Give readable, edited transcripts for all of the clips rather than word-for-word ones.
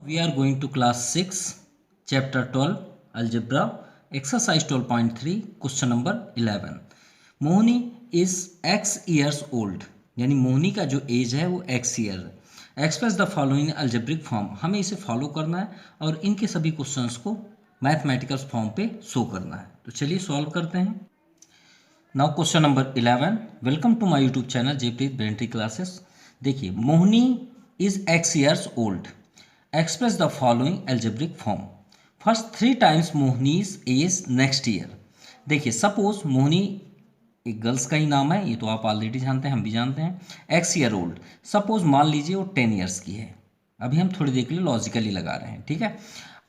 We are going to class 6 chapter 12 algebra exercise 12.3 question number 11. Mohini is x years old यानी मोहनी का जो as है वो x year है. Express the following algebraic form. हमें इसे फॉलो करना है और इनके सभी क्वेश्चंस को मैथमेटिकल फॉर्म पे शो करना है. तो चलिए सॉल्व करते हैं. Now question number 11. Welcome to my YouTube channel Jaypreet Braintree classes. देखिए Mohini is x years old. Express the following algebraic form. First 3 times Mohini's is next year. देखिए सपोज मोहनी एक गर्ल्स का ही नाम है, ये तो आप ऑलरेडी जानते हैं, हम भी जानते हैं. X year old. सपोज मान लीजिए वो 10 ईयर्स की है. अभी हम थोड़ी देर के लिए लॉजिकली लगा रहे हैं, ठीक है.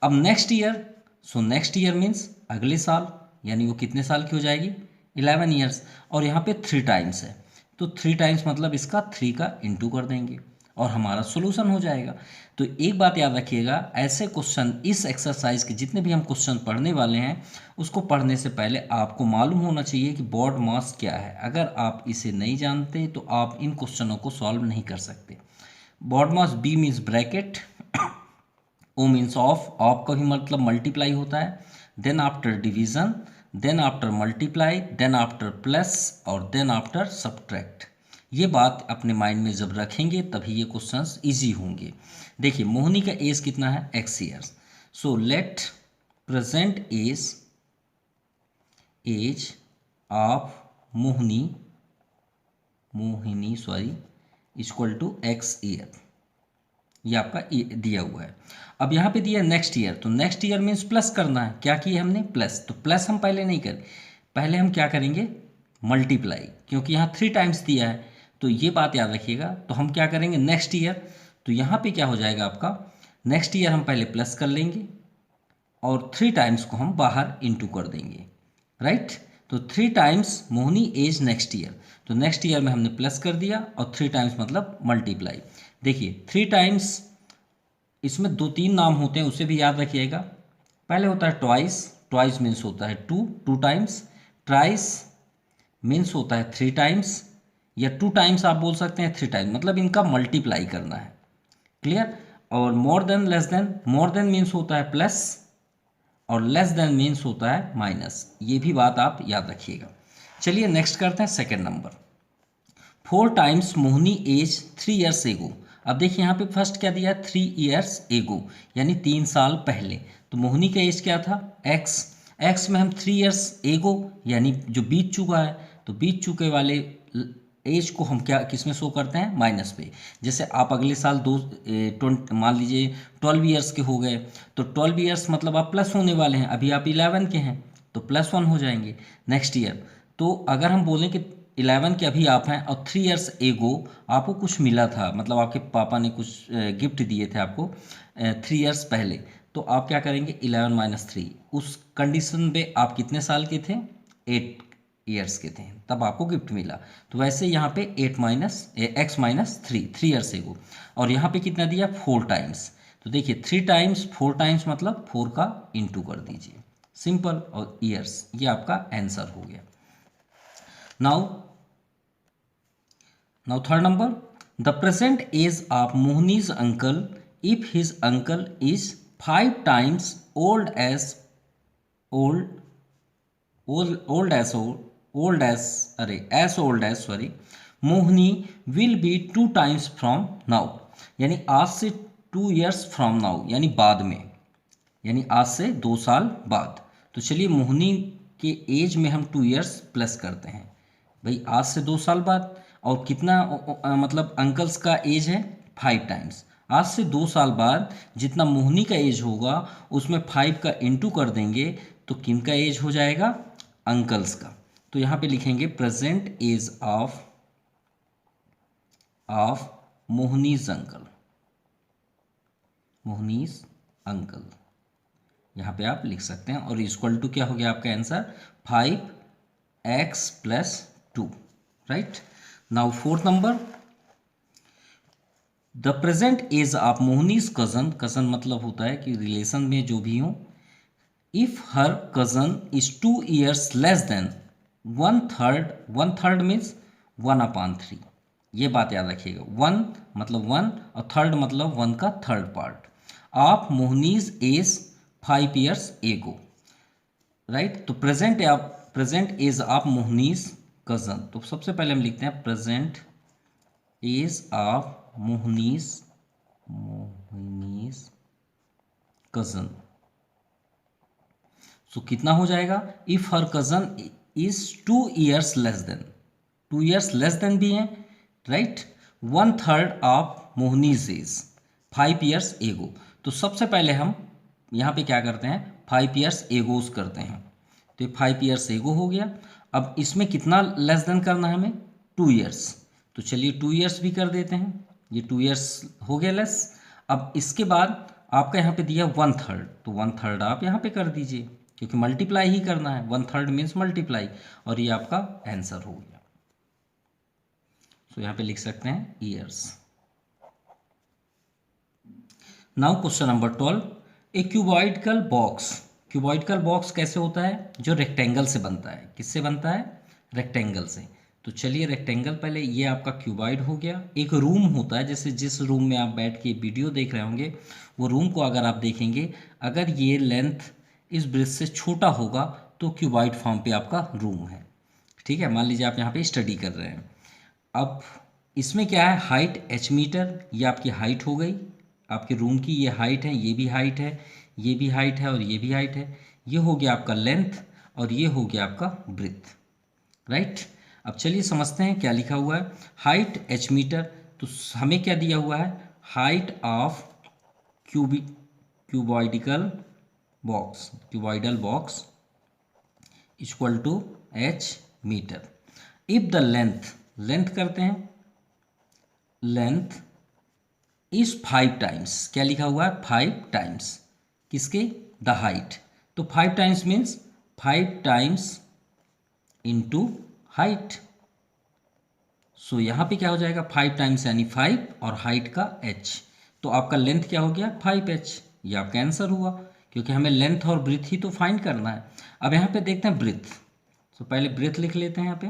अब next year, so next year means अगले साल, यानी वो कितने साल की हो जाएगी 11 ईयर्स. और यहाँ पे 3 टाइम्स है, तो 3 टाइम्स मतलब इसका 3 का इंटू कर देंगे और हमारा सोल्यूशन हो जाएगा. तो एक बात याद रखिएगा, ऐसे क्वेश्चन इस एक्सरसाइज के जितने भी हम क्वेश्चन पढ़ने वाले हैं उसको पढ़ने से पहले आपको मालूम होना चाहिए कि बॉड मास क्या है. अगर आप इसे नहीं जानते तो आप इन क्वेश्चनों को सॉल्व नहीं कर सकते. BODMAS B means bracket, O means of का भी मतलब मल्टीप्लाई होता है, then after division, then after multiply, then after plus और देन आफ्टर सब्ट्रैक्ट. ये बात अपने माइंड में जब रखेंगे तभी ये क्वेश्चंस इजी होंगे. देखिए मोहनी का एज कितना है x years. So let present age of Mohini equal to x year. ये आपका दिया हुआ है. अब यहाँ पे दिया नेक्स्ट ईयर, तो नेक्स्ट ईयर मीन्स प्लस करना है. क्या किया हमने प्लस, तो प्लस हम पहले नहीं करें, पहले हम क्या करेंगे मल्टीप्लाई, क्योंकि यहाँ 3 टाइम्स दिया है. तो ये बात याद रखिएगा. तो हम क्या करेंगे नेक्स्ट ईयर, तो यहाँ पे क्या हो जाएगा आपका नेक्स्ट ईयर हम पहले प्लस कर लेंगे और 3 टाइम्स को हम बाहर इंटू कर देंगे, राइट. तो 3 टाइम्स मोहनी एज नेक्स्ट ईयर, तो नेक्स्ट ईयर में हमने प्लस कर दिया और 3 टाइम्स मतलब मल्टीप्लाई. देखिए 3 टाइम्स, इसमें 2-3 नाम होते हैं, उसे भी याद रखिएगा. पहले होता है ट्वाइस, ट्वाइस मीन्स होता है 2 टाइम्स. ट्राइस मीन्स होता है 3 टाइम्स, या 2 टाइम्स आप बोल सकते हैं 3 टाइम्स, मतलब इनका मल्टीप्लाई करना है. क्लियर. और more than less than, more than means होता है प्लस और लेस देन मीन्स होता है माइनस. ये भी बात आप याद रखिएगा. चलिए नेक्स्ट करते हैं सेकंड नंबर. 4 टाइम्स मोहनी एज 3 ईयर्स एगो. अब देखिए यहाँ पे फर्स्ट क्या दिया है 3 ईयर्स एगो, यानी 3 साल पहले. तो मोहनी का एज क्या था एक्स में हम 3 ईयर्स एगो यानी जो बीत चुका है, तो बीत चुके वाले एज को हम क्या किस में शो करते हैं माइनस पे. जैसे आप अगले साल मान लीजिए 12 ईयर्स के हो गए, तो 12 ईयर्स मतलब आप प्लस होने वाले हैं. अभी आप 11 के हैं तो +1 हो जाएंगे नेक्स्ट ईयर. तो अगर हम बोलें कि 11 के अभी आप हैं और 3 ईयर्स एगो आपको कुछ मिला था, मतलब आपके पापा ने कुछ गिफ्ट दिए थे आपको 3 ईयर्स पहले, तो आप क्या करेंगे 11 - 3. उस कंडीशन पे आप कितने साल के थे 8 ईयर्स के थे, तब आपको गिफ्ट मिला. तो वैसे यहाँ पे x - 3 ईयर्स एगो. और यहाँ पे कितना दिया 4 टाइम्स. तो देखिए 3 टाइम्स 4 टाइम्स मतलब 4 का इंटू कर दीजिए, सिंपल. और ईयर्स, ये आपका आंसर हो गया. Now third number. The present age of Mohini's uncle if his uncle is 5 times old age Mohini will be 2 times from now. यानी आज से 2 ईयर्स फ्रॉम नाउ, यानी बाद में, यानी आज से 2 साल बाद. तो चलिए मोहनी के एज में हम 2 ईयर्स प्लस करते हैं भाई, आज से 2 साल बाद. और कितना मतलब अंकल्स का एज है 5 टाइम्स. आज से 2 साल बाद जितना मोहनी का एज होगा उसमें 5 का इंटू कर देंगे, तो किन का एज हो जाएगा अंकल्स का. तो यहाँ पे लिखेंगे present age of Mohini's uncle. यहाँ पे आप लिख सकते हैं. और इक्वल टू क्या हो गया आपका answer 5x + 2, right. Now fourth number. The present age of Mohini's cousin मतलब होता है कि रिलेशन में जो भी हो. If her cousin is 2 years less than 1/3 means 1/3. ये बात याद रखिएगा. 1 मतलब 1 और थर्ड मतलब 1 का third part. Of Mohini's age 5 years ago, right. तो present age of Mohini's cousin, तो सबसे पहले हम लिखते हैं present age of Mohini's cousin. So कितना हो जाएगा, if her cousin is 2 years less than, 2 years less than भी है, right. 1/3 of Mohini's age 5 years एगो। तो सबसे पहले हम यहाँ पे क्या करते हैं, 5 years एगोज करते हैं, तो ये 5 years एगो हो गया। अब इसमें कितना लेस देन करना है हमें, 2 years, तो चलिए 2 years भी कर देते हैं, ये 2 years हो गया लेस। अब इसके बाद आपका यहाँ पे दिया 1/3, तो 1/3 आप यहाँ पे कर दीजिए, क्योंकि मल्टीप्लाई ही करना है, 1/3 मीन्स मल्टीप्लाई, और ये आपका आंसर हो गया। सो यहाँ पे लिख सकते हैं ईयर्स। नाउ क्वेश्चन नंबर 12, ए क्यूबॉइडिकल बॉक्स। क्यूबॉइडिकल बॉक्स कैसे होता है, जो रेक्टेंगल से बनता है, किससे बनता है, रेक्टेंगल से। तो चलिए रेक्टेंगल, पहले ये आपका क्यूबॉइड हो गया। एक रूम होता है, जैसे जिस रूम में आप बैठ के वीडियो देख रहे होंगे, वो रूम को अगर आप देखेंगे, अगर ये लेंथ इस ब्रिज से छोटा होगा तो क्यूबॉइड फॉर्म पे आपका रूम है, ठीक है। मान लीजिए आप यहाँ पे स्टडी कर रहे हैं। अब इसमें क्या है, हाइट h मीटर, ये आपकी हाइट हो गई, आपके रूम की ये हाइट है, ये भी हाइट है, ये भी हाइट है, और ये भी हाइट है। ये हो गया आपका लेंथ, और ये हो गया आपका ब्रेथ, राइट। अब चलिए समझते हैं क्या लिखा हुआ है, हाइट h मीटर, तो हमें क्या दिया हुआ है, height of cuboidical box equal to h metre. If the length करते हैं, लेंथ इज 5 टाइम्स, क्या लिखा हुआ है, 5 टाइम्स, किसके, द हाइट। तो 5 times means 5 times into height. So यहाँ पे क्या हो जाएगा, 5 टाइम्स यानी 5, और हाइट का h, तो आपका लेंथ क्या हो गया, 5h, ये आपका आंसर हुआ, क्योंकि हमें लेंथ और ब्रेथ ही तो फाइंड करना है। अब यहाँ पे देखते हैं ब्रेथ, तो पहले ब्रेथ लिख लेते हैं यहाँ पे।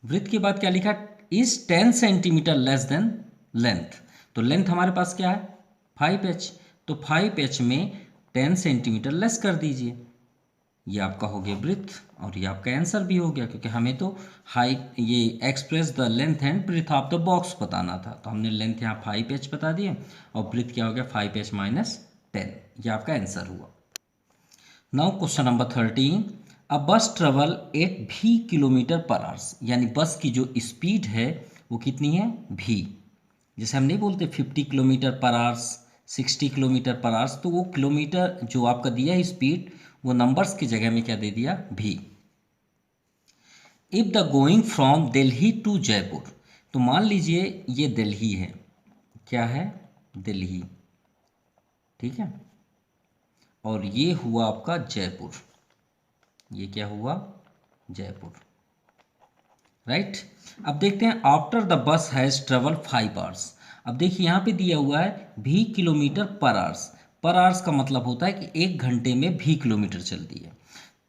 ब्रेथ के बाद क्या लिखा, is 10 centimetre less than length, तो लेंथ हमारे पास क्या है, 5h, तो 5h में 10 सेंटीमीटर लेस कर दीजिए, ये आपका हो गया ब्रेथ, और ये आपका आंसर भी हो गया, क्योंकि हमें तो हाइट, ये express the length and breadth of the box बताना था, तो हमने लेंथ यहाँ 5h बता दिए, और ब्रेथ क्या हो गया, 5h माइनस 10, ये आपका आंसर हुआ। नाउ क्वेश्चन नंबर 13, अ बस ट्रेवल 8 v किलोमीटर पर आवर्स, यानी बस की जो स्पीड है वो कितनी है, v। जैसे हम नहीं बोलते 50 किलोमीटर पर आवर्स, 60 किलोमीटर पर आवर्स, तो वो किलोमीटर जो आपका दिया है स्पीड, वो नंबर्स की जगह में क्या दे दिया, भी। If the going from Delhi to Jaipur, तो मान लीजिए ये दिल्ली है, क्या है, दिल्ली, ठीक है, और ये हुआ आपका जयपुर, ये क्या हुआ, जयपुर, राइट। अब देखते हैं, after the bus has travel 5 hours. अब देखिए यहाँ पे दिया हुआ है भी किलोमीटर पर आवर्स, पर आवर्स का मतलब होता है कि 1 घंटे में भी किलोमीटर चलती है।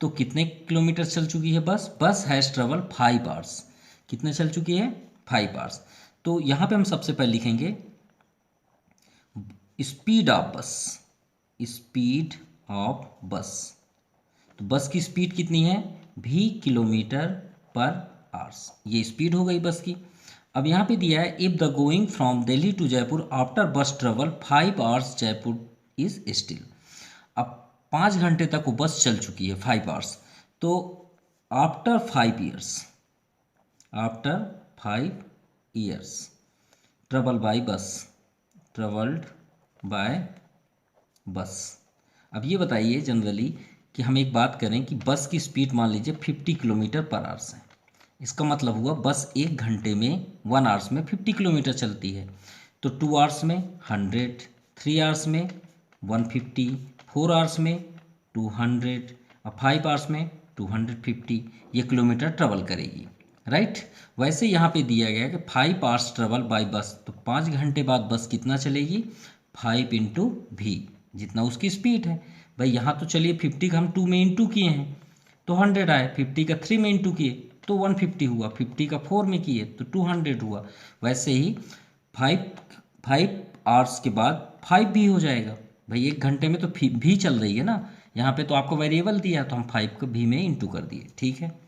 तो कितने किलोमीटर चल चुकी है बस हैज़ ट्रेवल 5 आवर्स, कितने चल चुकी है, 5 आवर्स। तो यहाँ पे हम सबसे पहले लिखेंगे स्पीड ऑफ बस, स्पीड ऑफ बस, तो बस की स्पीड कितनी है, भी किलोमीटर पर आवर्स, ये स्पीड हो गई बस की। अब यहाँ पे दिया है, if the going from Delhi to Jaipur after bus travel 5 hours Jaipur is still. अब 5 घंटे तक वो बस चल चुकी है, 5 आवर्स, तो after 5 years, after 5 years travel by बस, ट्रेवल्ड बाय बस। अब ये बताइए जनरली कि हम एक बात करें कि बस की स्पीड मान लीजिए 50 किलोमीटर पर आवर्स है, इसका मतलब हुआ बस 1 घंटे में 1 आवर्स में 50 किलोमीटर चलती है, तो 2 आवर्स में 100, 3 आवर्स में 150, 4 आवर्स में 200, और 5 आवर्स में 250, ये किलोमीटर ट्रेवल करेगी, राइट। वैसे यहाँ पे दिया गया कि 5 आवर्स ट्रेवल बाय बस, तो 5 घंटे बाद बस कितना चलेगी, 5 इंटू भी, जितना उसकी स्पीड है। भाई यहाँ तो चलिए 50 का हम 2 में इंटू किए हैं तो 100 आए, 50 का 3 में इंटू किए तो 150 हुआ, 50 का 4 में किए तो 200 हुआ। वैसे ही 5 आवर्स के बाद 5 भी हो जाएगा भाई, 1 घंटे में तो भी चल रही है ना, यहाँ पे तो आपको वेरिएबल दिया तो हम 5 को भी में इंटू कर दिए, ठीक है।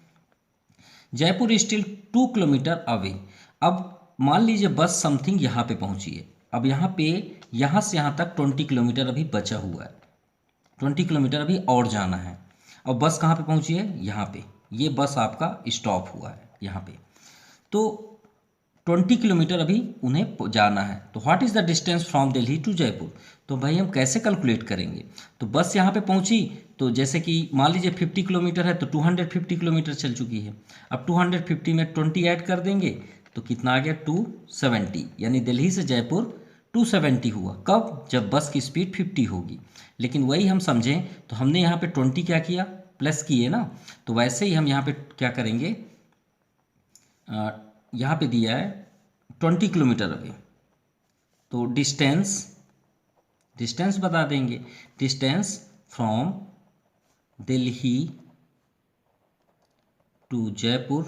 Jaipur still 2 kilometre away. अब मान लीजिए बस समथिंग यहाँ पे पहुँची है, अब यहाँ पे यहाँ से यहाँ तक 20 किलोमीटर अभी बचा हुआ है, 20 किलोमीटर अभी और जाना है। अब बस कहाँ पे पहुँची है, यहाँ पे, ये बस आपका स्टॉप हुआ है यहाँ पे। तो 20 किलोमीटर अभी उन्हें जाना है, तो what is the distance from Delhi to Jaipur. तो भाई हम कैसे कैलकुलेट करेंगे, तो बस यहाँ पे पहुँची तो जैसे कि मान लीजिए 50 किलोमीटर है तो 250 किलोमीटर चल चुकी है। अब 250 में 20 ऐड कर देंगे तो कितना आ गया 270, यानी दिल्ली से जयपुर 270 हुआ। कब, जब बस की स्पीड 50 होगी। लेकिन वही हम समझें तो हमने यहाँ पे 20 क्या किया, प्लस किए ना, तो वैसे ही हम यहाँ पे क्या करेंगे, यहाँ पे दिया है 20 किलोमीटर अवे, तो डिस्टेंस बता देंगे, distance from Delhi to Jaipur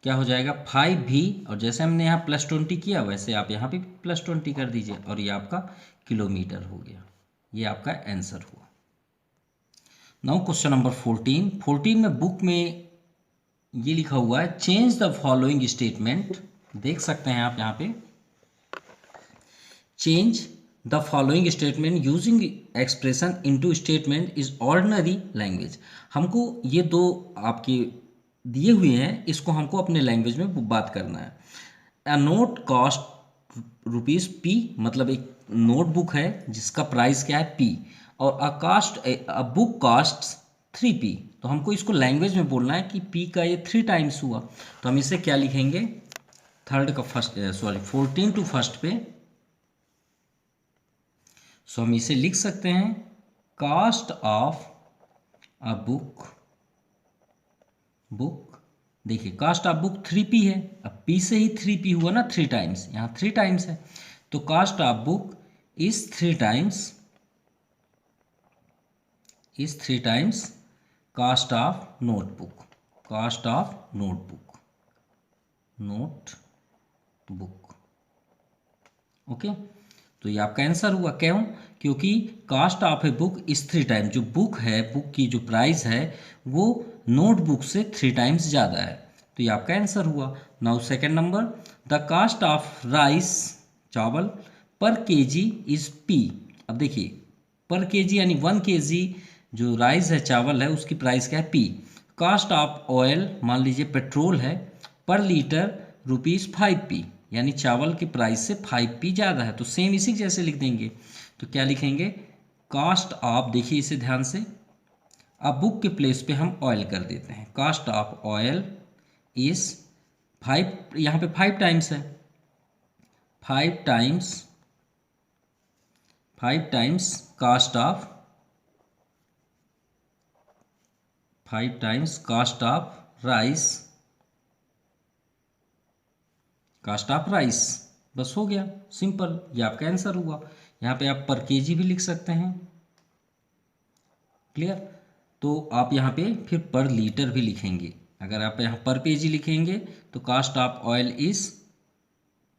क्या हो जाएगा 5 भी, और जैसे हमने यहाँ +20 किया वैसे आप यहाँ पे +20 कर दीजिए और ये आपका किलोमीटर हो गया, ये आपका आंसर हुआ। नाउ क्वेश्चन नंबर 14 में बुक में ये लिखा हुआ है चेंज द फॉलोइंग स्टेटमेंट, देख सकते हैं आप यहाँ पे, change the following statement using expression into statement is ordinary language. हमको ये दो आपके दिए हुए हैं, इसको हमको अपने लैंग्वेज में बात करना है। अ नोट कॉस्ट ₹P, मतलब एक नोटबुक है जिसका प्राइस क्या है P, और अ बुक कास्ट 3P। तो हमको इसको लैंग्वेज में बोलना है कि P का ये 3 टाइम्स हुआ, तो हम इसे क्या लिखेंगे, 14 टू फर्स्ट पे, सो हम इसे लिख सकते हैं कास्ट ऑफ अ बुक, देखिए कास्ट ऑफ बुक 3P है, अब P से ही 3P हुआ ना 3 टाइम्स, यहाँ 3 टाइम्स है, तो cost of book is 3 times cost of notebook, okay. तो ये आपका आंसर हुआ, क्यों, क्योंकि cost of a book is 3 times, जो बुक है, बुक की जो प्राइस है वो नोटबुक से 3 टाइम्स ज़्यादा है, तो ये आपका आंसर हुआ। Now second number, the cost of rice, चावल, पर केजी इज P। अब देखिए पर केजी यानी 1 kg जो राइस है, चावल है, उसकी प्राइस क्या है P। कास्ट ऑफ ऑयल, मान लीजिए पेट्रोल है, पर लीटर ₹5P, यानी चावल की प्राइस से 5P ज़्यादा है, तो सेम इसी जैसे लिख देंगे। तो क्या लिखेंगे, कास्ट ऑफ, देखिए इसे ध्यान से, अब बुक के प्लेस पे हम ऑयल कर देते हैं, कास्ट ऑफ ऑयल इज 5, यहाँ पे 5 टाइम्स है, 5 times cost of, 5 times cost of rice, बस हो गया सिंपल, ये आपका आंसर हुआ। यहाँ पे आप पर केजी भी लिख सकते हैं, क्लियर। तो आप यहाँ पे फिर पर लीटर भी लिखेंगे, अगर आप यहाँ पर पेजी लिखेंगे तो cost of oil is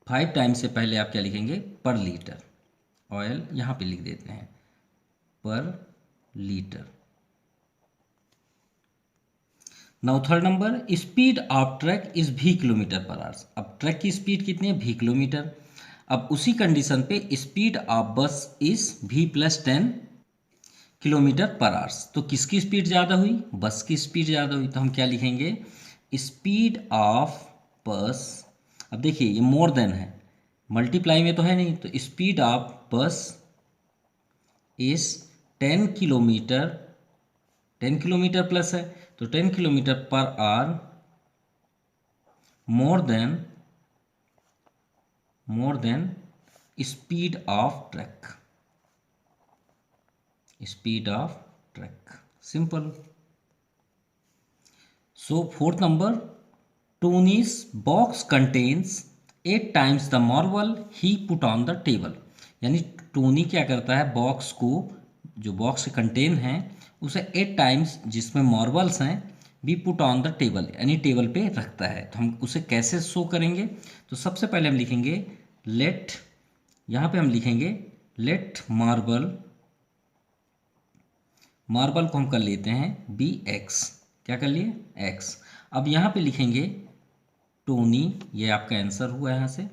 5 times से पहले आप क्या लिखेंगे, पर लीटर, ऑयल यहाँ पे लिख देते हैं पर litre. Now third number, speed of truck is V km/h। अब ट्रक की स्पीड कितनी है, V किलोमीटर। अब उसी कंडीशन पे speed of bus is V + 10 km/h। तो किसकी स्पीड ज़्यादा हुई, बस की स्पीड ज़्यादा हुई, तो हम क्या लिखेंगे, स्पीड ऑफ बस। अब देखिए ये मोर देन है, मल्टीप्लाई में तो है नहीं, तो speed of bus is 10 kilometre plus है, तो 10 km/h more than speed of truck, simple. So fourth number, Tony's box contains 8 times the marble he put on the table. यानी टोनी क्या करता है, बॉक्स को, जो बॉक्स कंटेन है उसे 8 टाइम्स, जिसमें मार्बल्स हैं, भी पुट ऑन द टेबल, यानी टेबल पे रखता है। तो हम उसे कैसे शो करेंगे, तो सबसे पहले हम लिखेंगे लेट यहाँ पे हम लिखेंगे लेट मार्बल, मार्बल को हम कर लेते हैं बी एक्स, क्या कर लिए एक्स। अब यहाँ पे लिखेंगे टोनी, ये आपका आंसर हुआ यहाँ से,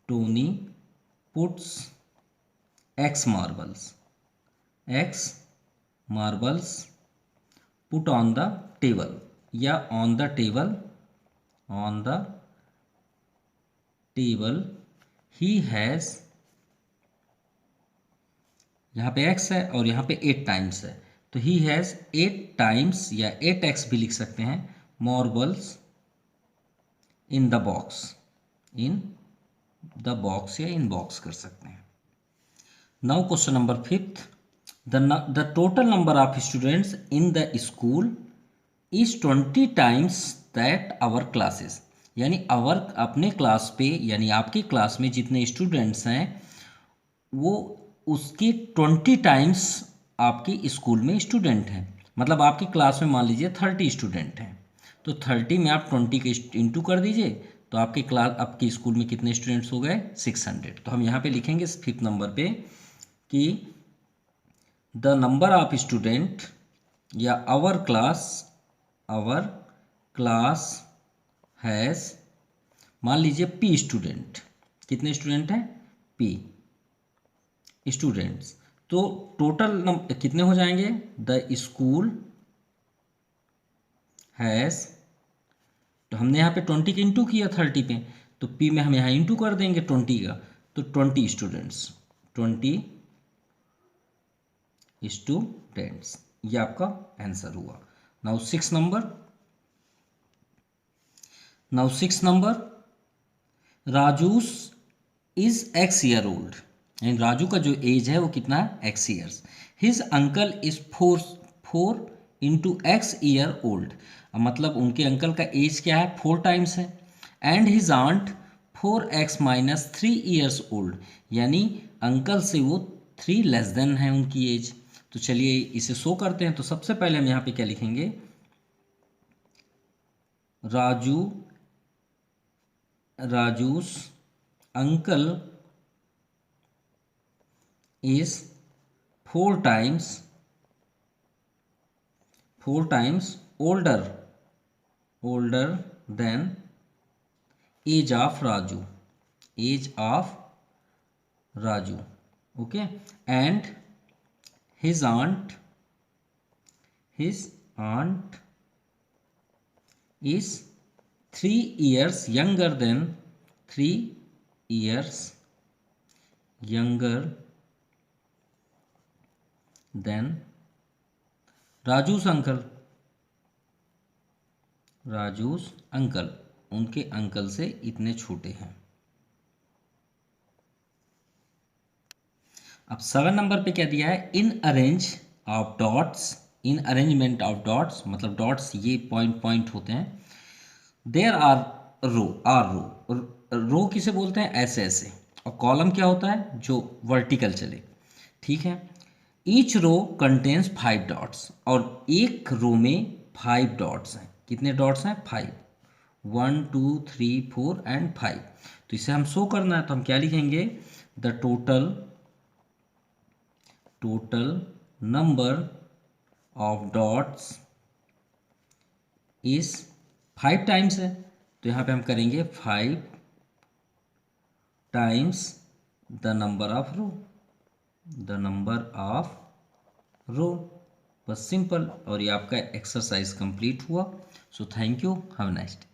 Tony puts x marbles, x marbles put on the table, या on the table, on the table he has, यहाँ पे x है और यहाँ पे 8 टाइम्स है, तो ही हैज़ 8 टाइम्स या 8x भी लिख सकते हैं, marbles in the box, in the box या इन बॉक्स कर सकते हैं। Now question number 5, the total number of students in the school is 20 times that our classes, यानी आवर अपने क्लास पे, यानी आपकी क्लास में जितने स्टूडेंट्स हैं वो उसकी 20 टाइम्स आपकी स्कूल में स्टूडेंट हैं। मतलब आपकी क्लास में मान लीजिए 30 स्टूडेंट हैं, तो 30 में आप 20 के इंटू कर दीजिए, तो आपकी क्लास, आपके स्कूल में कितने स्टूडेंट्स हो गए 600। तो हम यहाँ पे लिखेंगे 5th नंबर पे कि द नंबर ऑफ स्टूडेंट या आवर क्लास हैज़, मान लीजिए पी स्टूडेंट, कितने स्टूडेंट हैं पी स्टूडेंट्स, तो टोटल कितने हो जाएंगे, द स्कूल हैज़, तो हमने यहाँ पे 20 के इंटू किया 30 पे, तो पी में हम यहाँ इंटू कर देंगे 20 का, तो 20 स्टूडेंट्स, 20 स्टूडेंट्स, ये आपका आंसर हुआ। Now 6 number, Raju's is x year old, यानी राजू का जो एज है वो कितना है x years, his uncle is 4 into x year old, मतलब उनके अंकल का एज क्या है 4 टाइम्स है, and his aunt 4x minus 3 years old, यानी अंकल से वो 3 लेस देन है उनकी एज। तो चलिए इसे शो करते हैं। तो सबसे पहले हम यहाँ पे क्या लिखेंगे, Raju's uncle is 4 times older than age of Raju, okay, and his aunt is 3 years younger than 3 years younger than Raju's uncle उनके अंकल से इतने छोटे हैं। अब 7 नंबर पे क्या दिया है, इन अरेंजमेंट ऑफ डॉट्स, मतलब डॉट्स ये पॉइंट होते हैं, देयर आर रो किसे बोलते हैं ऐसे, और कॉलम क्या होता है जो वर्टिकल चले, ठीक है। ईच रो कंटेन्स 5 डॉट्स, और एक रो में 5 डॉट्स हैं, कितने डॉट्स हैं 5, 1 2 3 4 एंड 5। तो इसे हम शो करना है तो हम क्या लिखेंगे, the total number of dots is 5 times है, तो यहाँ पे हम करेंगे 5 टाइम्स द नंबर ऑफ रो, बस सिंपल। और ये आपका एक्सरसाइज कंप्लीट हुआ। So thank you, have a nice day.